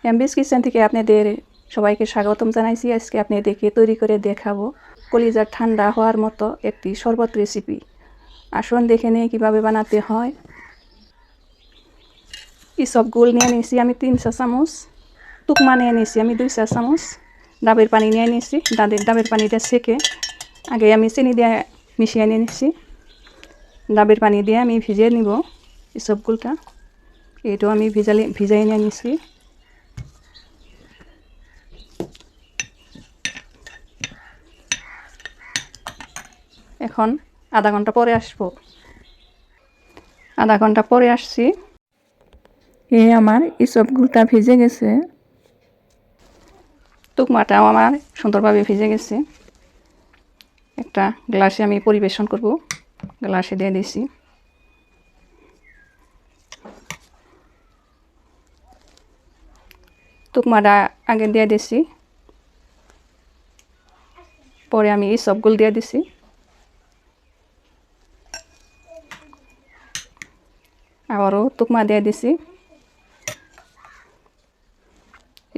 এমবিস kitchen থেকে আপনাদের সবাইকে স্বাগতম জানাইছি। আজকে আপনাদেরকে তৈরি করে দেখাবো কলিজার ঠান্ডা হওয়ার মতো একটি শরবত রেসিপি। আসুন দেখে নিয়ে কীভাবে বানাতে হয়। ইসবগুল নিয়ে নিয়েছি আমি 3 চা চামচ, তুকমা নিয়ে নিয়েছি আমি 2 চা চামচ, ডাবের পানি নিয়ে নিয়েছি। ডাবের পানিটা সেকে আগে আমি চিনি দিয়ে মিশিয়ে নিয়ে নিচ্ছি। ডাবের পানি দিয়ে আমি ভিজিয়ে নিব ইসবগুলটা। এটাও আমি ভিজাই নিয়ে নিচ্ছি। এখন আধা ঘন্টা পরে আসবো। আধা ঘন্টা পরে আসছি। আমার ইসবগুলটা ভিজে গেছে, তুকমাটাও আমার সুন্দরভাবে ভিজে গেছে। একটা গ্লাসে আমি পরিবেশন করব, গ্লাসে দিয়ে দিয়েছি। তুকমাটা আগে দিয়ে দিয়েছি, পরে আমি ইসবগুল দিয়ে দিছি। আবারও তুকমা দিয়ে দিছি,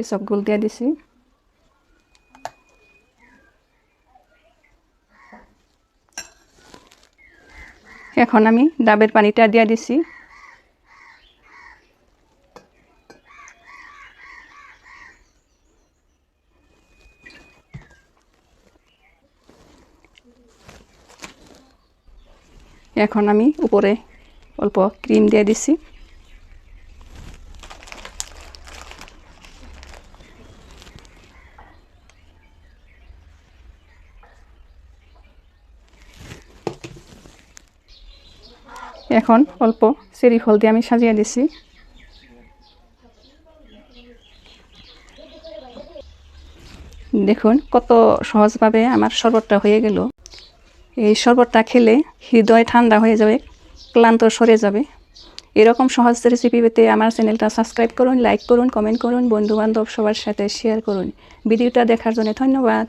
ইসবগুল দিয়ে দিছি। এখন আমি ডাবের পানিটা দিয়ে দিছি। এখন আমি উপরে অল্প ক্রিম দিয়ে দিছি। এখন অল্প চেরি ফল দিয়ে আমি সাজিয়ে দিছি। দেখুন কত সহজভাবে আমার শরবতটা হয়ে গেল। এই শরবতটা খেলে হৃদয় ঠান্ডা হয়ে যাবে, ক্লান্ত সরে যাবে। এরকম সহজ রেসিপি পেতে আমার চ্যানেলটা সাবস্ক্রাইব করুন, লাইক করুন, কমেন্ট করুন, বন্ধুবান্ধব সবার সাথে শেয়ার করুন। ভিডিওটা দেখার জন্য ধন্যবাদ।